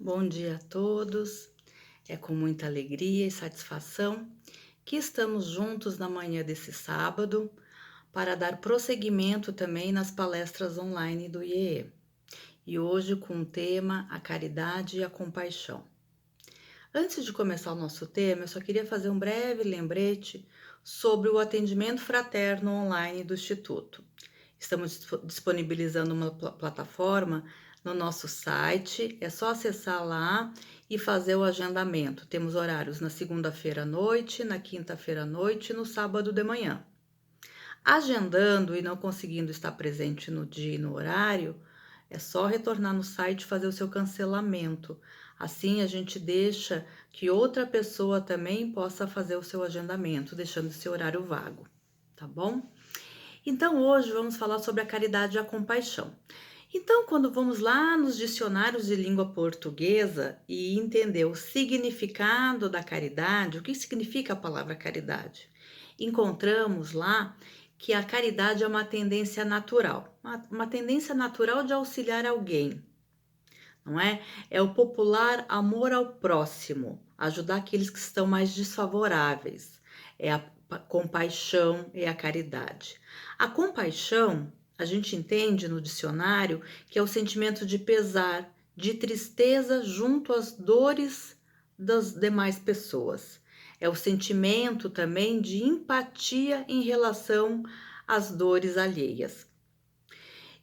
Bom dia a todos. É com muita alegria e satisfação que estamos juntos na manhã desse sábado para dar prosseguimento também nas palestras online do IEE. E hoje com o tema A Caridade e a Compaixão. Antes de começar o nosso tema, eu só queria fazer um breve lembrete sobre o atendimento fraterno online do Instituto. Estamos disponibilizando uma plataforma no nosso site, é só acessar lá e fazer o agendamento. Temos horários na segunda-feira à noite, na quinta-feira à noite e no sábado de manhã. Agendando e não conseguindo estar presente no dia e no horário, é só retornar no site e fazer o seu cancelamento. Assim a gente deixa que outra pessoa também possa fazer o seu agendamento, deixando esse horário vago, tá bom? Então hoje vamos falar sobre a caridade e a compaixão. Então, quando vamos lá nos dicionários de língua portuguesa e entender o significado da caridade, o que significa a palavra caridade, encontramos lá que a caridade é uma tendência natural, uma tendência natural de auxiliar alguém, não é? É o popular amor ao próximo, ajudar aqueles que estão mais desfavoráveis. É a compaixão e a caridade. A compaixão, a gente entende no dicionário que é o sentimento de pesar, de tristeza junto às dores das demais pessoas. É o sentimento também de empatia em relação às dores alheias.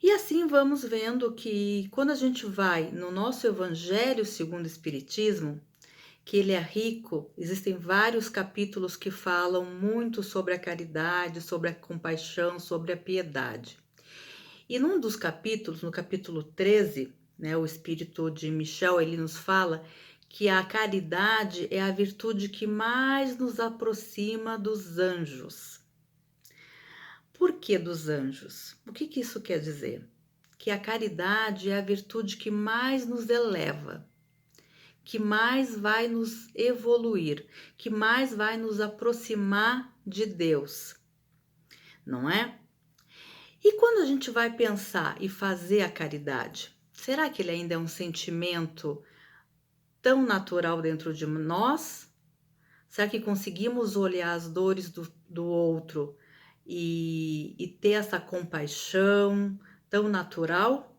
E assim vamos vendo que quando a gente vai no nosso Evangelho segundo o Espiritismo, que ele é rico, existem vários capítulos que falam muito sobre a caridade, sobre a compaixão, sobre a piedade. E num dos capítulos, no capítulo 13, né, o Espírito de Michel, ele nos fala que a caridade é a virtude que mais nos aproxima dos anjos. Por que dos anjos? O que isso quer dizer? Que a caridade é a virtude que mais nos eleva, que mais vai nos evoluir, que mais vai nos aproximar de Deus, não é? E quando a gente vai pensar e fazer a caridade, será que ele ainda é um sentimento tão natural dentro de nós? Será que conseguimos olhar as dores do outro e ter essa compaixão tão natural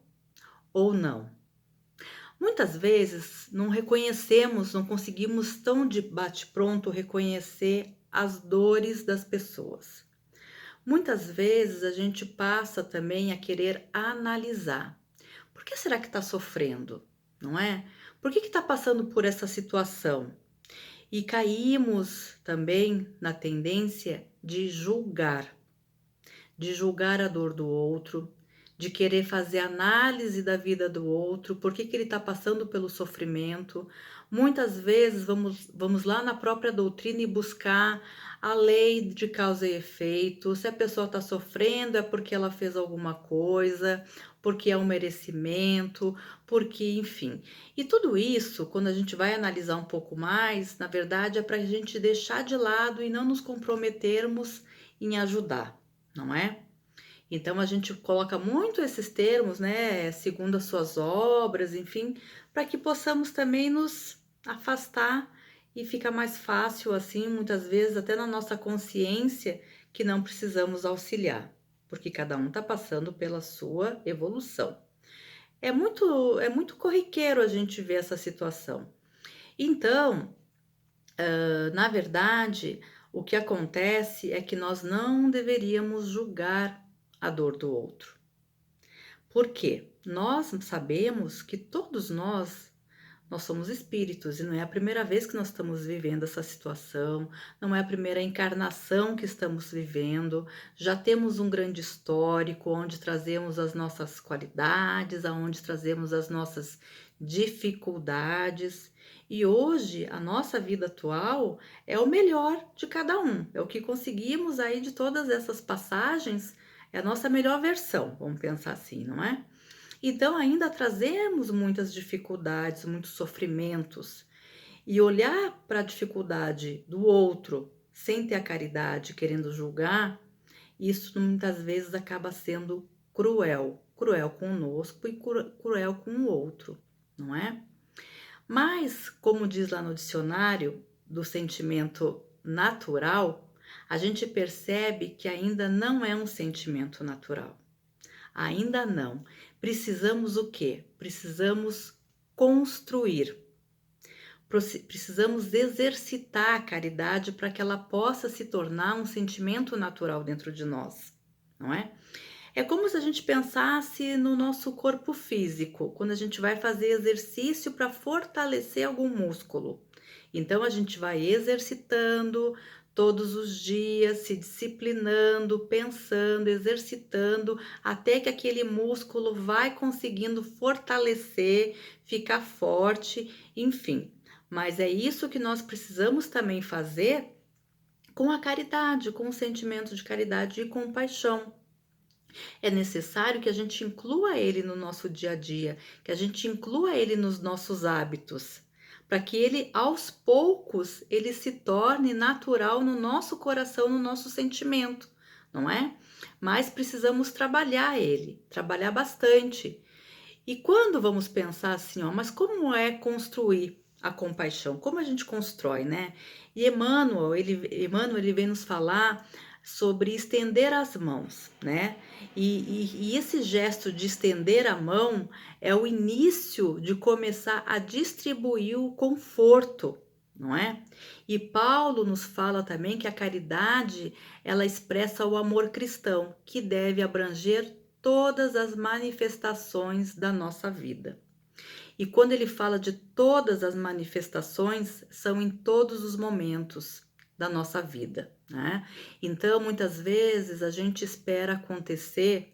ou não? Muitas vezes não reconhecemos, não conseguimos tão de bate-pronto reconhecer as dores das pessoas. Muitas vezes a gente passa também a querer analisar. Por que será que está sofrendo? Não é? Por que está passando por essa situação? E caímos também na tendência de julgar a dor do outro, de querer fazer análise da vida do outro, por que ele está passando pelo sofrimento. Muitas vezes vamos lá na própria doutrina e buscar a lei de causa e efeito. Se a pessoa está sofrendo é porque ela fez alguma coisa, porque é um merecimento, porque, enfim. E tudo isso, quando a gente vai analisar um pouco mais, na verdade é para a gente deixar de lado e não nos comprometermos em ajudar, não é? Então a gente coloca muito esses termos, né, segundo as suas obras, enfim, para que possamos também nos afastar e fica mais fácil assim, muitas vezes até na nossa consciência, que não precisamos auxiliar, porque cada um está passando pela sua evolução. É muito corriqueiro a gente ver essa situação. Então, na verdade, o que acontece é que nós não deveríamos julgar a dor do outro. Por quê? Nós sabemos que todos nós somos espíritos e não é a primeira vez que nós estamos vivendo essa situação, não é a primeira encarnação que estamos vivendo, já temos um grande histórico onde trazemos as nossas qualidades, aonde trazemos as nossas dificuldades. E hoje a nossa vida atual é o melhor de cada um, é o que conseguimos aí de todas essas passagens, é a nossa melhor versão, vamos pensar assim, não é? Então, ainda trazemos muitas dificuldades, muitos sofrimentos, e olhar para a dificuldade do outro sem ter a caridade, querendo julgar, isso muitas vezes acaba sendo cruel, cruel conosco e cruel com o outro, não é? Mas, como diz lá no dicionário do sentimento natural, a gente percebe que ainda não é um sentimento natural. Ainda não. Precisamos o quê? Precisamos construir. Precisamos exercitar a caridade para que ela possa se tornar um sentimento natural dentro de nós, não é? É como se a gente pensasse no nosso corpo físico, quando a gente vai fazer exercício para fortalecer algum músculo. Então a gente vai exercitando todos os dias, se disciplinando, pensando, exercitando, até que aquele músculo vai conseguindo fortalecer, ficar forte, enfim. Mas é isso que nós precisamos também fazer com a caridade, com o sentimento de caridade e compaixão. É necessário que a gente inclua ele no nosso dia a dia, que a gente inclua ele nos nossos hábitos, para que ele, aos poucos, ele se torne natural no nosso coração, no nosso sentimento, não é? Mas precisamos trabalhar ele, trabalhar bastante. E quando vamos pensar assim, ó, mas como é construir a compaixão? Como a gente constrói, né? E Emmanuel, ele vem nos falar sobre estender as mãos, né? E esse gesto de estender a mão é o início de começar a distribuir o conforto, não é? E Paulo nos fala também que a caridade, ela expressa o amor cristão, que deve abranger todas as manifestações da nossa vida. E quando ele fala de todas as manifestações, são em todos os momentos da nossa vida, né? Então, muitas vezes a gente espera acontecer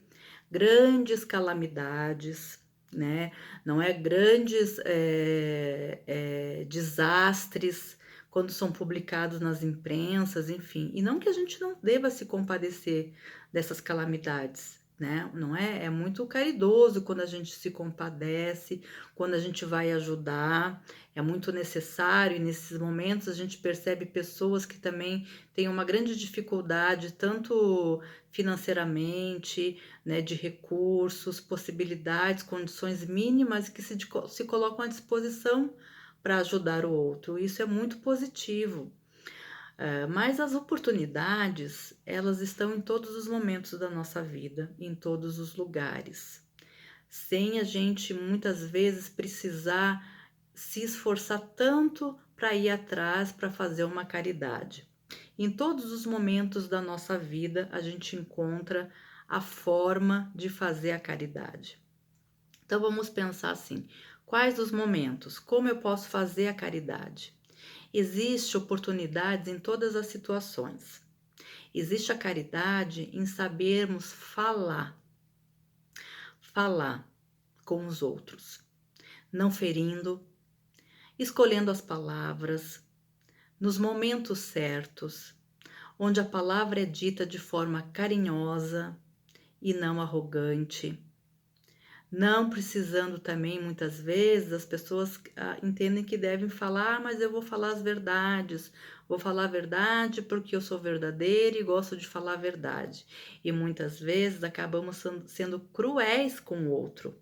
grandes calamidades, né? Não é grandes desastres quando são publicados nas imprensas, enfim. E não que a gente não deva se compadecer dessas calamidades, né? Não é? É muito caridoso quando a gente se compadece, quando a gente vai ajudar, é muito necessário, e nesses momentos a gente percebe pessoas que também têm uma grande dificuldade, tanto financeiramente, né, de recursos, possibilidades, condições mínimas que se colocam à disposição para ajudar o outro. Isso é muito positivo. Mas as oportunidades, elas estão em todos os momentos da nossa vida, em todos os lugares, sem a gente muitas vezes precisar se esforçar tanto para ir atrás para fazer uma caridade. Em todos os momentos da nossa vida, a gente encontra a forma de fazer a caridade. Então vamos pensar assim: quais os momentos? Como eu posso fazer a caridade? Existe oportunidades em todas as situações. Existe a caridade em sabermos falar com os outros, não ferindo, escolhendo as palavras, nos momentos certos, onde a palavra é dita de forma carinhosa e não arrogante. Não precisando também, muitas vezes, as pessoas entendem que devem falar, mas eu vou falar as verdades, vou falar a verdade porque eu sou verdadeira e gosto de falar a verdade. E muitas vezes acabamos sendo cruéis com o outro,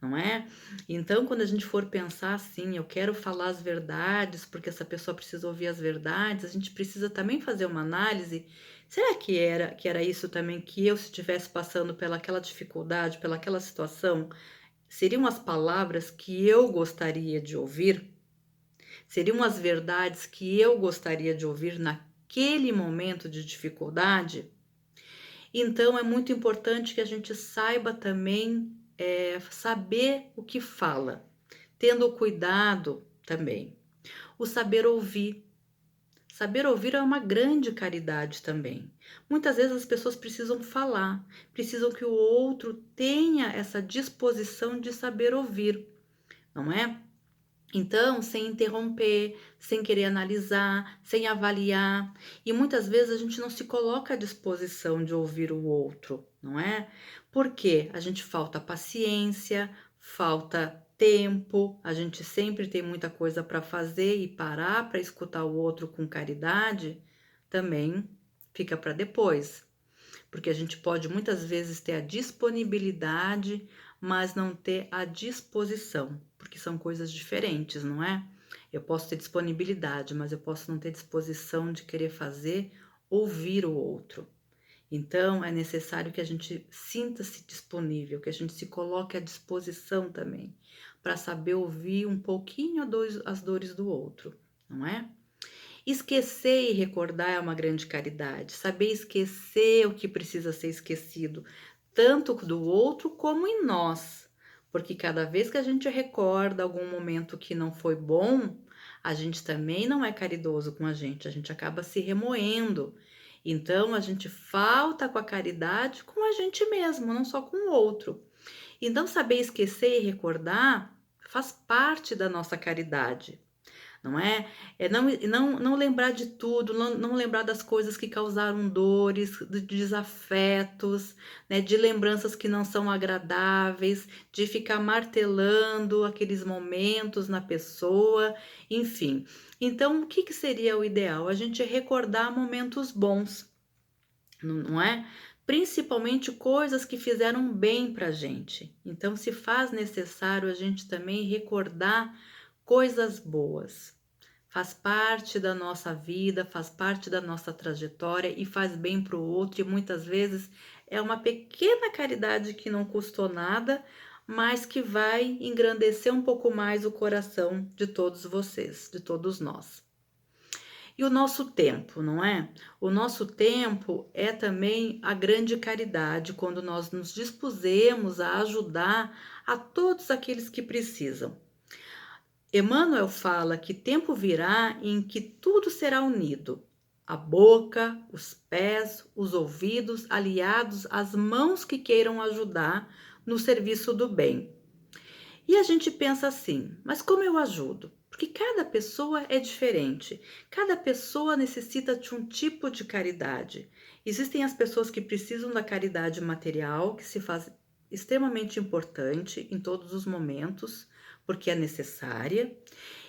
não é? Então, quando a gente for pensar assim, eu quero falar as verdades porque essa pessoa precisa ouvir as verdades, a gente precisa também fazer uma análise. Será que era isso também que eu, se estivesse passando pelaquela dificuldade, pelaquela situação, seriam as palavras que eu gostaria de ouvir? Seriam as verdades que eu gostaria de ouvir naquele momento de dificuldade? Então, é muito importante que a gente saiba também saber o que fala, tendo cuidado também. O saber ouvir. Saber ouvir é uma grande caridade também. Muitas vezes as pessoas precisam falar, precisam que o outro tenha essa disposição de saber ouvir, não é? Então, sem interromper, sem querer analisar, sem avaliar. E muitas vezes a gente não se coloca à disposição de ouvir o outro, não é? Porque a gente falta paciência, falta tempo, a gente sempre tem muita coisa para fazer e parar para escutar o outro com caridade também fica para depois. Porque a gente pode muitas vezes ter a disponibilidade, mas não ter a disposição. Porque porque são coisas diferentes, não é? Eu posso ter disponibilidade, mas eu posso não ter disposição de querer fazer, ouvir o outro. Então, é necessário que a gente sinta-se disponível, que a gente se coloque à disposição também, para saber ouvir um pouquinho as dores do outro, não é? Esquecer e recordar é uma grande caridade. Saber esquecer o que precisa ser esquecido, tanto do outro como em nós. Porque cada vez que a gente recorda algum momento que não foi bom, a gente também não é caridoso com a gente acaba se remoendo. Então a gente falta com a caridade com a gente mesmo, não só com o outro. Então, saber esquecer e recordar faz parte da nossa caridade. Não é? É não lembrar de tudo, não lembrar das coisas que causaram dores, de desafetos, né, de lembranças que não são agradáveis, de ficar martelando aqueles momentos na pessoa, enfim. Então, o que seria o ideal? A gente recordar momentos bons, não é? Principalmente coisas que fizeram bem para a gente. Então, se faz necessário a gente também recordar coisas boas. Faz parte da nossa vida, faz parte da nossa trajetória e faz bem para o outro, e muitas vezes é uma pequena caridade que não custou nada, mas que vai engrandecer um pouco mais o coração de todos vocês, de todos nós. E o nosso tempo, não é? O nosso tempo é também a grande caridade, quando nós nos dispusemos a ajudar a todos aqueles que precisam. Emmanuel fala que tempo virá em que tudo será unido: a boca, os pés, os ouvidos, aliados às mãos que queiram ajudar no serviço do bem. E a gente pensa assim, mas como eu ajudo? Porque cada pessoa é diferente, cada pessoa necessita de um tipo de caridade. Existem as pessoas que precisam da caridade material, que se faz extremamente importante em todos os momentos, porque é necessária.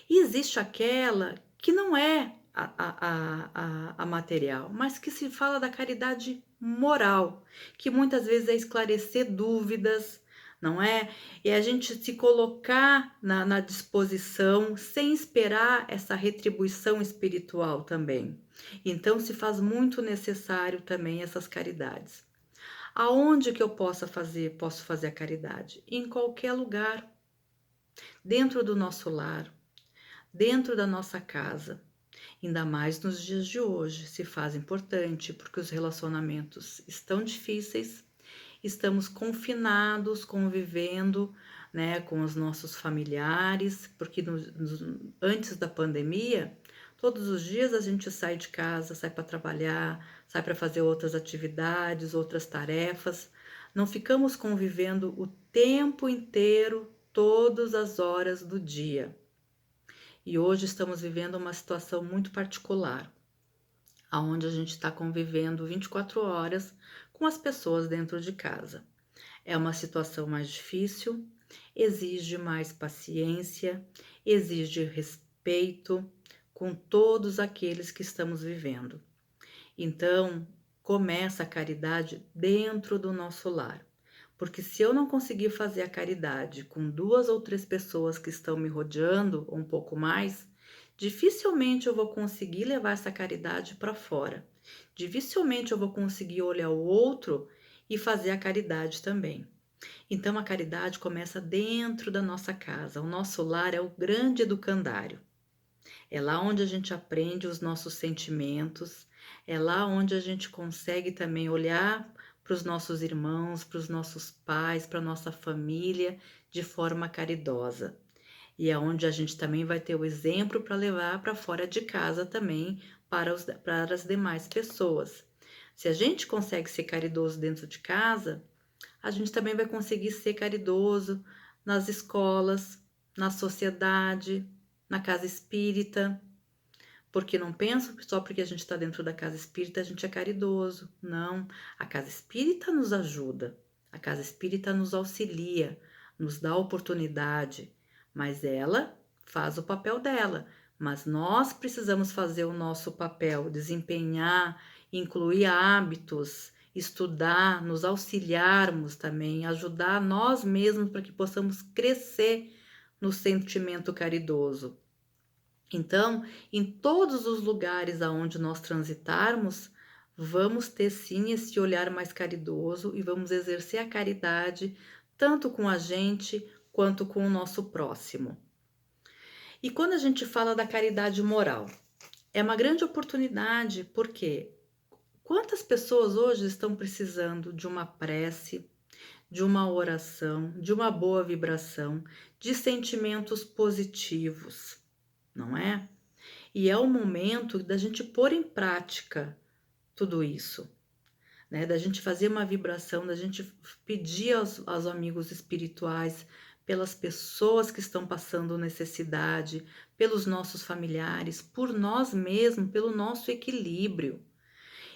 E existe aquela que não é a material, mas que se fala da caridade moral, que muitas vezes é esclarecer dúvidas, não é? E a gente se colocar na disposição sem esperar essa retribuição espiritual também. Então se faz muito necessário também essas caridades. Aonde que eu posso fazer a caridade? Em qualquer lugar, dentro do nosso lar, dentro da nossa casa. Ainda mais nos dias de hoje se faz importante, porque os relacionamentos estão difíceis, estamos confinados, convivendo, né, com os nossos familiares, porque antes da pandemia, todos os dias a gente sai de casa, sai para trabalhar, sai para fazer outras atividades, outras tarefas. Não ficamos convivendo o tempo inteiro, todas as horas do dia. E hoje estamos vivendo uma situação muito particular, onde a gente está convivendo 24 horas com as pessoas dentro de casa. É uma situação mais difícil, exige mais paciência, exige respeito com todos aqueles que estamos vivendo. Então, começa a caridade dentro do nosso lar. Porque se eu não conseguir fazer a caridade com 2 ou 3 pessoas que estão me rodeando, ou um pouco mais, dificilmente eu vou conseguir levar essa caridade para fora. Dificilmente eu vou conseguir olhar o outro e fazer a caridade também. Então a caridade começa dentro da nossa casa. O nosso lar é o grande educandário. É lá onde a gente aprende os nossos sentimentos, é lá onde a gente consegue também olhar para os nossos irmãos, para os nossos pais, para a nossa família de forma caridosa. E é onde a gente também vai ter o exemplo para levar para fora de casa também para as demais pessoas. Se a gente consegue ser caridoso dentro de casa, a gente também vai conseguir ser caridoso nas escolas, na sociedade, na casa espírita, porque não penso que só porque a gente está dentro da casa espírita a gente é caridoso. Não, a casa espírita nos ajuda, a casa espírita nos auxilia, nos dá oportunidade, mas ela faz o papel dela. Mas nós precisamos fazer o nosso papel, desempenhar, incluir hábitos, estudar, nos auxiliarmos também, ajudar nós mesmos para que possamos crescer no sentimento caridoso. Então, em todos os lugares aonde nós transitarmos, vamos ter sim esse olhar mais caridoso e vamos exercer a caridade tanto com a gente quanto com o nosso próximo. E quando a gente fala da caridade moral, é uma grande oportunidade, porque quantas pessoas hoje estão precisando de uma prece, de uma oração, de uma boa vibração, de sentimentos positivos, não é? E é o momento da gente pôr em prática tudo isso, né? Da gente fazer uma vibração, da gente pedir aos amigos espirituais, pelas pessoas que estão passando necessidade, pelos nossos familiares, por nós mesmos, pelo nosso equilíbrio.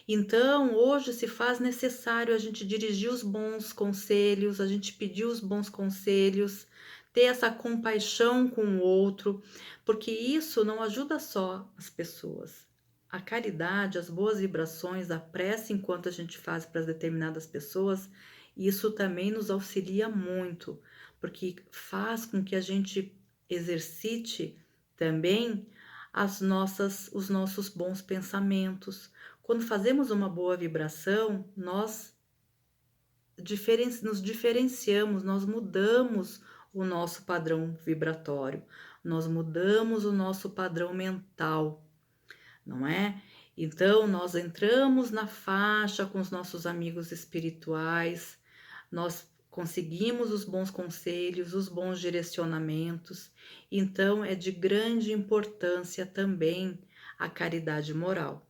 Então, hoje se faz necessário a gente dirigir os bons conselhos, a gente pedir os bons conselhos, ter essa compaixão com o outro, porque isso não ajuda só as pessoas. A caridade, as boas vibrações, a prece enquanto a gente faz para determinadas pessoas, isso também nos auxilia muito, porque faz com que a gente exercite também os nossos bons pensamentos. Quando fazemos uma boa vibração, nós nos diferenciamos, nós mudamos o nosso padrão vibratório, nós mudamos o nosso padrão mental, não é? Então, nós entramos na faixa com os nossos amigos espirituais, nós conseguimos os bons conselhos, os bons direcionamentos, então é de grande importância também a caridade moral.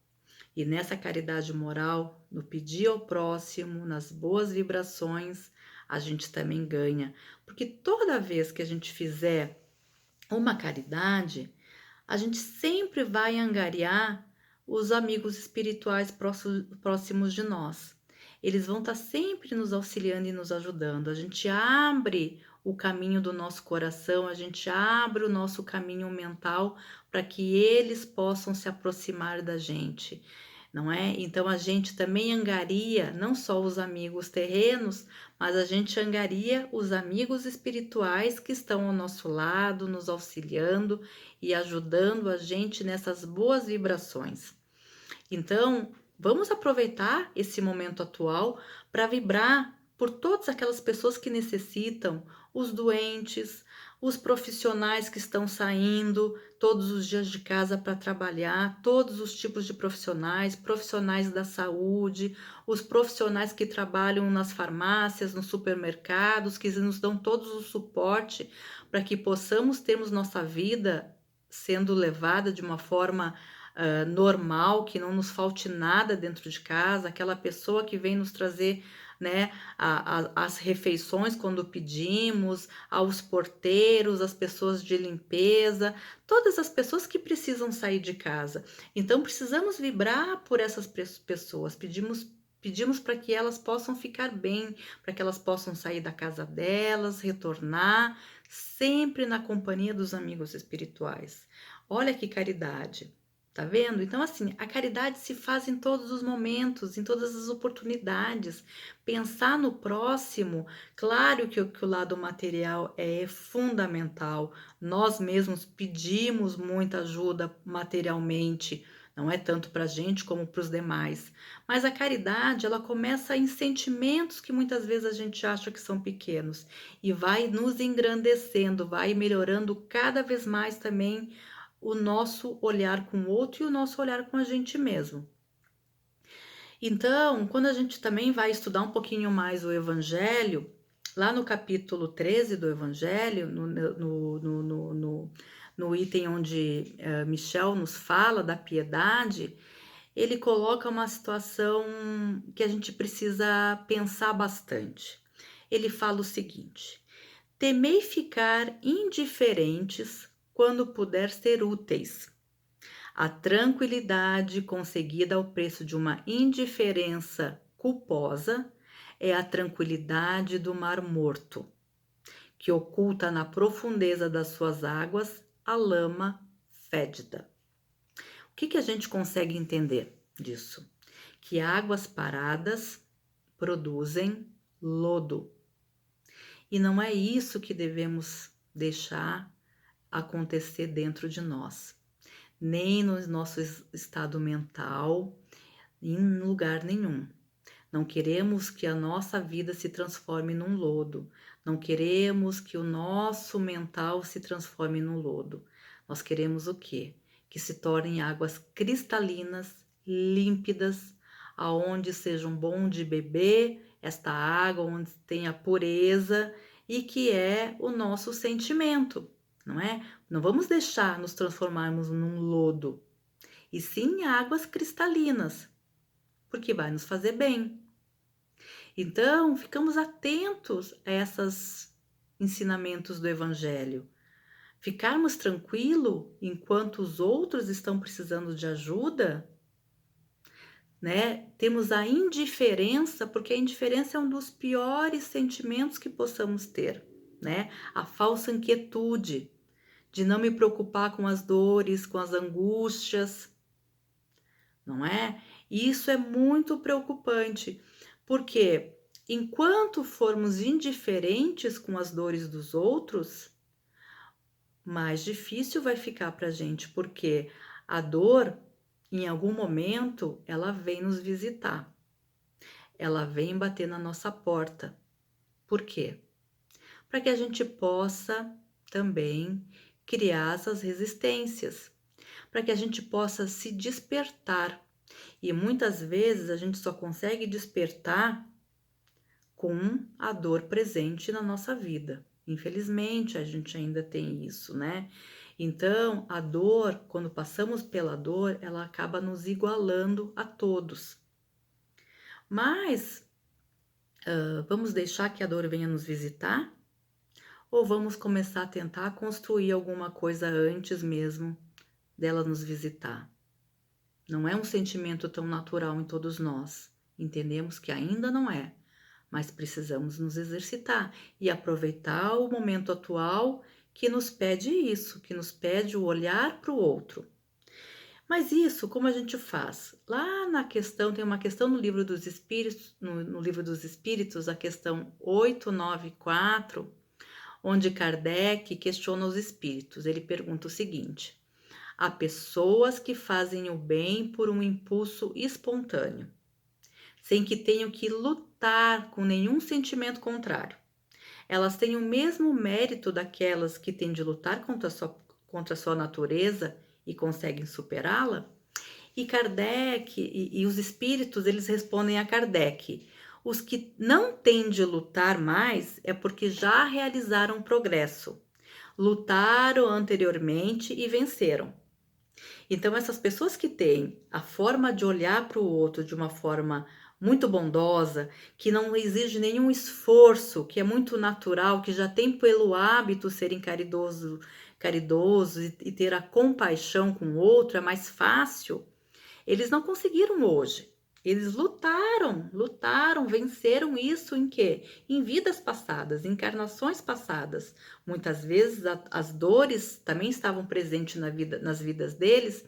E nessa caridade moral, no pedir ao próximo, nas boas vibrações, a gente também ganha. Porque toda vez que a gente fizer uma caridade, a gente sempre vai angariar os amigos espirituais próximos de nós. Eles vão estar sempre nos auxiliando e nos ajudando. A gente abre o caminho do nosso coração, a gente abre o nosso caminho mental para que eles possam se aproximar da gente, não é? Então a gente também angaria não só os amigos terrenos, mas a gente angaria os amigos espirituais que estão ao nosso lado, nos auxiliando e ajudando a gente nessas boas vibrações. Então, vamos aproveitar esse momento atual para vibrar por todas aquelas pessoas que necessitam, os doentes, os profissionais que estão saindo todos os dias de casa para trabalhar, todos os tipos de profissionais, profissionais da saúde, os profissionais que trabalham nas farmácias, nos supermercados, que nos dão todos o suporte para que possamos termos nossa vida sendo levada de uma forma normal, que não nos falte nada dentro de casa, aquela pessoa que vem nos trazer, né, as refeições quando pedimos, aos porteiros, as pessoas de limpeza, todas as pessoas que precisam sair de casa. Então precisamos vibrar por essas pessoas, pedimos para que elas possam ficar bem, para que elas possam sair da casa delas, retornar, sempre na companhia dos amigos espirituais. Olha que caridade. Tá vendo? Então, assim, a caridade se faz em todos os momentos, em todas as oportunidades. Pensar no próximo, claro que o lado material é fundamental. Nós mesmos pedimos muita ajuda materialmente, não é tanto para a gente como para os demais. Mas a caridade, ela começa em sentimentos que muitas vezes a gente acha que são pequenos e vai nos engrandecendo, vai melhorando cada vez mais também o nosso olhar com o outro e o nosso olhar com a gente mesmo. Então, quando a gente também vai estudar um pouquinho mais o Evangelho, lá no capítulo 13 do Evangelho, no item onde Michel nos fala da piedade, ele coloca uma situação que a gente precisa pensar bastante. Ele fala o seguinte: temei ficar indiferentes quando puder ser úteis. A tranquilidade conseguida ao preço de uma indiferença culposa é a tranquilidade do mar morto, que oculta na profundeza das suas águas a lama fétida. O que a gente consegue entender disso? Que águas paradas produzem lodo. E não é isso que devemos deixar acontecer dentro de nós, nem no nosso estado mental, em lugar nenhum. Não queremos que a nossa vida se transforme num lodo. Não queremos que o nosso mental se transforme num lodo. Nós queremos o quê? Que se tornem águas cristalinas, límpidas, aonde seja um bom de beber esta água, onde tenha pureza e que é o nosso sentimento, não é? Não vamos deixar nos transformarmos num lodo, e sim em águas cristalinas, porque vai nos fazer bem. Então, ficamos atentos a esses ensinamentos do Evangelho. Ficarmos tranquilo enquanto os outros estão precisando de ajuda, né? Temos a indiferença, porque a indiferença é um dos piores sentimentos que possamos ter, né? A falsa inquietude de não me preocupar com as dores, com as angústias, não é? E isso é muito preocupante, porque enquanto formos indiferentes com as dores dos outros, mais difícil vai ficar para a gente, porque a dor, em algum momento, ela vem nos visitar, ela vem bater na nossa porta. Por quê? Para que a gente possa também criar essas resistências, para que a gente possa se despertar. E muitas vezes a gente só consegue despertar com a dor presente na nossa vida. Infelizmente, a gente ainda tem isso, né? Então, a dor, quando passamos pela dor, ela acaba nos igualando a todos. Mas, vamos deixar que a dor venha nos visitar? Ou vamos começar a tentar construir alguma coisa antes mesmo dela nos visitar? Não é um sentimento tão natural em todos nós. Entendemos que ainda não é, mas precisamos nos exercitar e aproveitar o momento atual que nos pede isso, que nos pede o olhar para o outro. Mas isso, como a gente faz? Lá na questão, tem uma questão no livro dos Espíritos, no livro dos Espíritos, a questão 894, onde Kardec questiona os espíritos. Ele pergunta o seguinte: há pessoas que fazem o bem por um impulso espontâneo, sem que tenham que lutar com nenhum sentimento contrário. Elas têm o mesmo mérito daquelas que têm de lutar contra a sua natureza e conseguem superá-la? E Kardec e os espíritos, eles respondem a Kardec: os que não têm de lutar mais é porque já realizaram progresso, lutaram anteriormente e venceram. Então, essas pessoas que têm a forma de olhar para o outro de uma forma muito bondosa, que não exige nenhum esforço, que é muito natural, que já tem pelo hábito serem caridosos e ter a compaixão com o outro, é mais fácil. Eles não conseguiram hoje. Eles lutaram, venceram isso em quê? Em vidas passadas, encarnações passadas. Muitas vezes as dores também estavam presentes nas vidas deles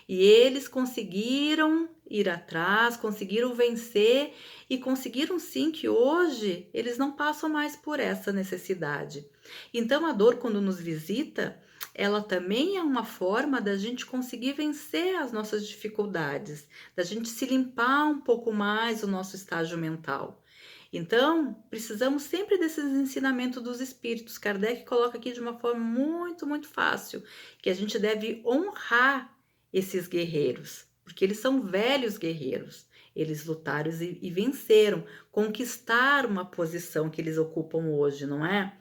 e eles conseguiram ir atrás, conseguiram vencer e conseguiram sim que hoje eles não passam mais por essa necessidade. Então a dor, quando nos visita, ela também é uma forma da gente conseguir vencer as nossas dificuldades, da gente se limpar um pouco mais o nosso estágio mental. Então, precisamos sempre desses ensinamentos dos espíritos. Kardec coloca aqui de uma forma muito, muito fácil, que a gente deve honrar esses guerreiros, porque eles são velhos guerreiros. Eles lutaram e venceram, conquistaram uma posição que eles ocupam hoje, não é?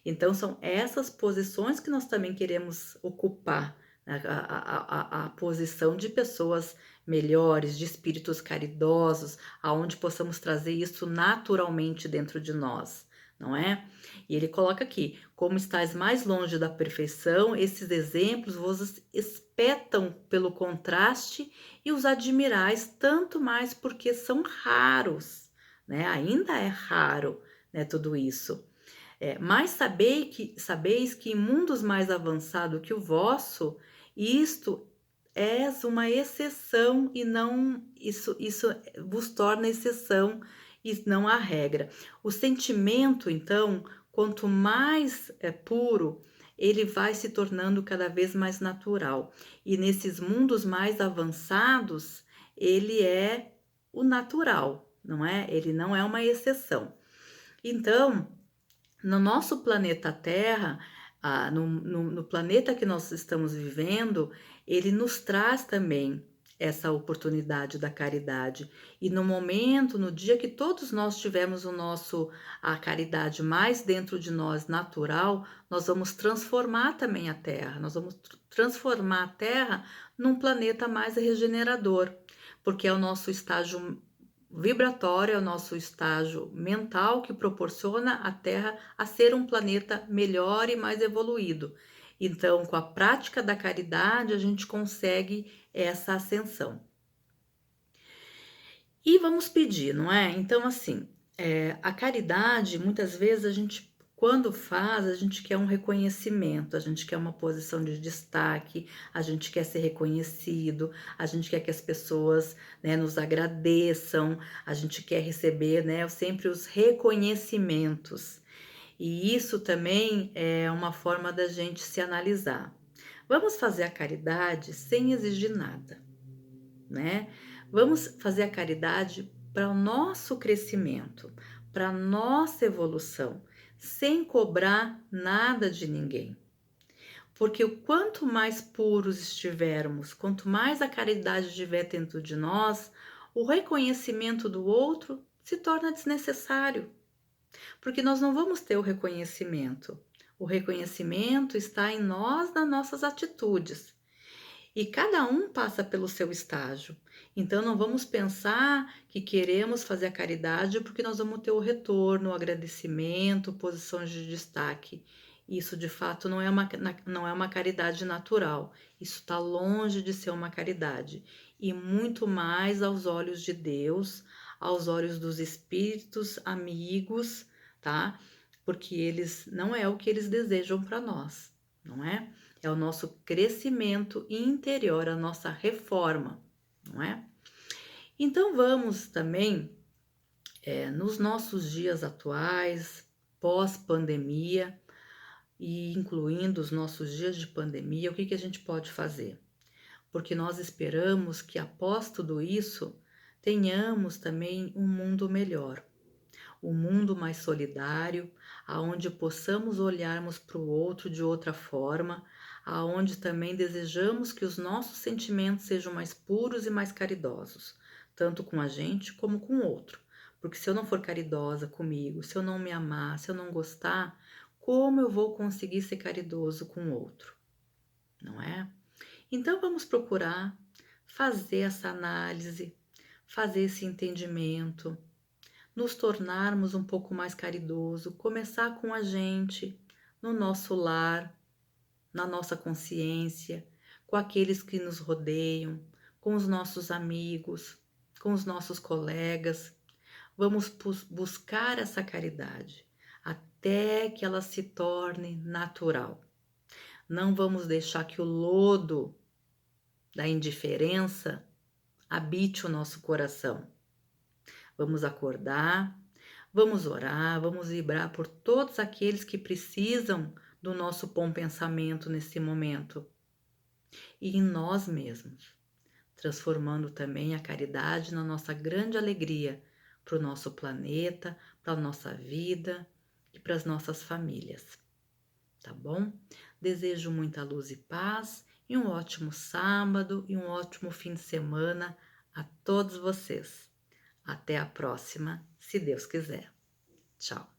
Então, são essas posições que nós também queremos ocupar, né? A posição de pessoas melhores, de espíritos caridosos, aonde possamos trazer isso naturalmente dentro de nós, não é? E ele coloca aqui: como estás mais longe da perfeição, esses exemplos vos espetam pelo contraste e os admirais tanto mais porque são raros, né? Ainda é raro, né, tudo isso. Mas sabeis que em mundos mais avançados que o vosso, isto és uma exceção e não isso vos torna exceção e não a regra. O sentimento, então, quanto mais puro, ele vai se tornando cada vez mais natural. E nesses mundos mais avançados, ele é o natural, não é? Ele não é uma exceção. Então, no nosso planeta Terra, no planeta que nós estamos vivendo, ele nos traz também essa oportunidade da caridade. E no momento, no dia que todos nós tivermos a caridade mais dentro de nós, natural, nós vamos transformar também a Terra. Nós vamos transformar a Terra num planeta mais regenerador, porque é o nosso estágio vibratório, é o nosso estágio mental que proporciona a Terra a ser um planeta melhor e mais evoluído. Então, com a prática da caridade, a gente consegue essa ascensão. E vamos pedir, não é? Então, assim, a caridade, muitas vezes a gente, quando faz, a gente quer um reconhecimento, a gente quer uma posição de destaque, a gente quer ser reconhecido, a gente quer que as pessoas, né, nos agradeçam, a gente quer receber, né, sempre os reconhecimentos. E isso também é uma forma da gente se analisar. Vamos fazer a caridade sem exigir nada, né? Vamos fazer a caridade para o nosso crescimento, para a nossa evolução, sem cobrar nada de ninguém. Porque o quanto mais puros estivermos, quanto mais a caridade estiver dentro de nós, o reconhecimento do outro se torna desnecessário, porque nós não vamos ter o reconhecimento. O reconhecimento está em nós, nas nossas atitudes. E cada um passa pelo seu estágio. Então, não vamos pensar que queremos fazer a caridade porque nós vamos ter o retorno, o agradecimento, posições de destaque. Isso, de fato, não é uma caridade natural. Isso está longe de ser uma caridade. E muito mais aos olhos de Deus, aos olhos dos espíritos amigos, tá? Porque eles não é o que eles desejam para nós, não é? É o nosso crescimento interior, a nossa reforma, não é? Então vamos também, nos nossos dias atuais, pós-pandemia, e incluindo os nossos dias de pandemia, o que a gente pode fazer? Porque nós esperamos que após tudo isso, tenhamos também um mundo melhor, um mundo mais solidário, aonde possamos olharmos para o outro de outra forma, aonde também desejamos que os nossos sentimentos sejam mais puros e mais caridosos, tanto com a gente como com o outro. Porque se eu não for caridosa comigo, se eu não me amar, se eu não gostar, como eu vou conseguir ser caridoso com o outro? Não é? Então vamos procurar fazer essa análise, fazer esse entendimento, nos tornarmos um pouco mais caridoso, começar com a gente, no nosso lar, na nossa consciência, com aqueles que nos rodeiam, com os nossos amigos, com os nossos colegas. Vamos buscar essa caridade até que ela se torne natural. Não vamos deixar que o lodo da indiferença habite o nosso coração. Vamos acordar, vamos orar, vamos vibrar por todos aqueles que precisam do nosso bom pensamento nesse momento e em nós mesmos, transformando também a caridade na nossa grande alegria para o nosso planeta, para a nossa vida e para as nossas famílias. Tá bom? Desejo muita luz e paz e um ótimo sábado e um ótimo fim de semana a todos vocês. Até a próxima, se Deus quiser. Tchau.